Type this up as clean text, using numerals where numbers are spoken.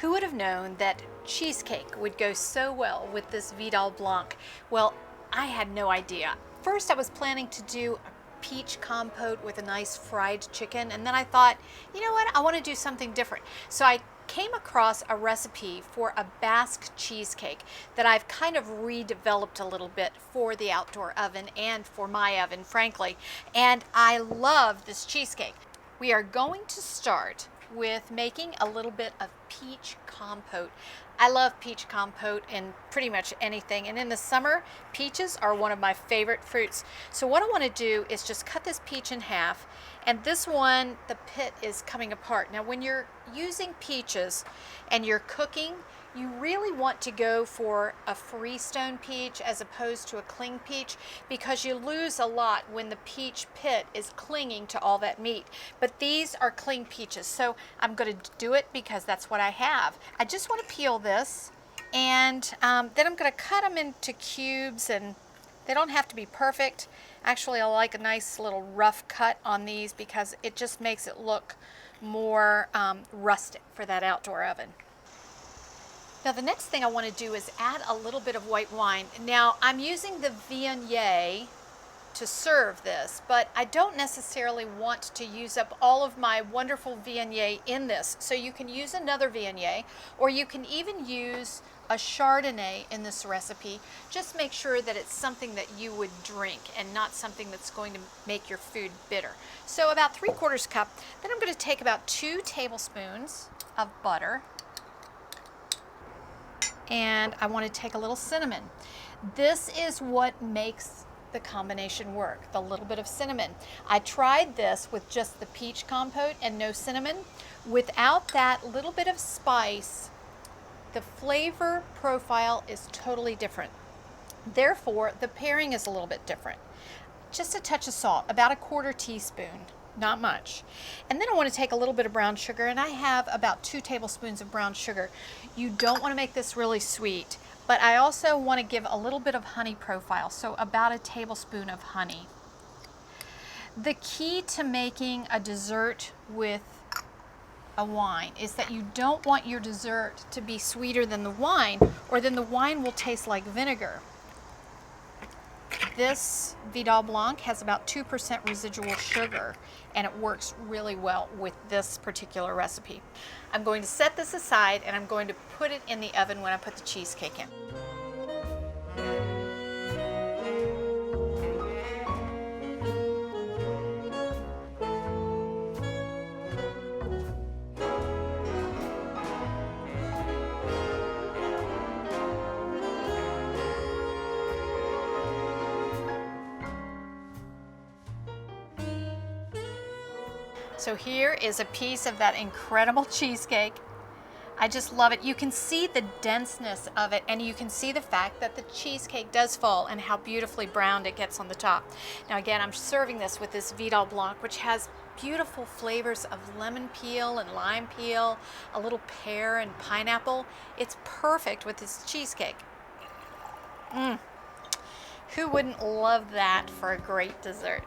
Who would have known that cheesecake would go so well with this Vidal Blanc? Well, I had no idea. First, I was planning to do a peach compote with a nice fried chicken, and then I thought, you know what, I want to do something different. So I came across a recipe for a Basque cheesecake that I've kind of redeveloped a little bit for the outdoor oven and for my oven, frankly, and I love this cheesecake. We are going to start with making a little bit of peach compote. I love peach compote in pretty much anything, and in the summer, peaches are one of my favorite fruits. So what I want to do is just cut this peach in half, and this one, the pit is coming apart. Now when you're using peaches and you're cooking, you really want to go for a Freestone peach as opposed to a cling peach, because you lose a lot when the peach pit is clinging to all that meat. But these are cling peaches, so I'm going to do it because that's what I have. I just want to peel this, and then I'm going to cut them into cubes, and they don't have to be perfect. Actually, I like a nice little rough cut on these because it just makes it look more rustic for that outdoor oven. Now the next thing I want to do is add a little bit of white wine. Now I'm using the Viognier to serve this, but I don't necessarily want to use up all of my wonderful Viognier in this. So you can use another Viognier, or you can even use a Chardonnay in this recipe. Just make sure that it's something that you would drink and not something that's going to make your food bitter. So about 3/4 cup. Then I'm going to take about 2 tablespoons of butter. And I want to take a little cinnamon. This is what makes the combination work, the little bit of cinnamon. I tried this with just the peach compote and no cinnamon. Without that little bit of spice, the flavor profile is totally different. Therefore, the pairing is a little bit different. Just a touch of salt, about 1/4 teaspoon. Not much. And then I want to take a little bit of brown sugar, and I have about 2 tablespoons of brown sugar. You don't want to make this really sweet, but I also want to give a little bit of honey profile, so about 1 tablespoon of honey. The key to making a dessert with a wine is that you don't want your dessert to be sweeter than the wine, or then the wine will taste like vinegar. This Vidal Blanc has about 2% residual sugar, and it works really well with this particular recipe. I'm going to set this aside, and I'm going to put it in the oven when I put the cheesecake in. So here is a piece of that incredible cheesecake. I just love it. You can see the denseness of it, and you can see the fact that the cheesecake does fall and how beautifully browned it gets on the top. Now again, I'm serving this with this Vidal Blanc, which has beautiful flavors of lemon peel and lime peel, a little pear and pineapple. It's perfect with this cheesecake. Who wouldn't love that for a great dessert?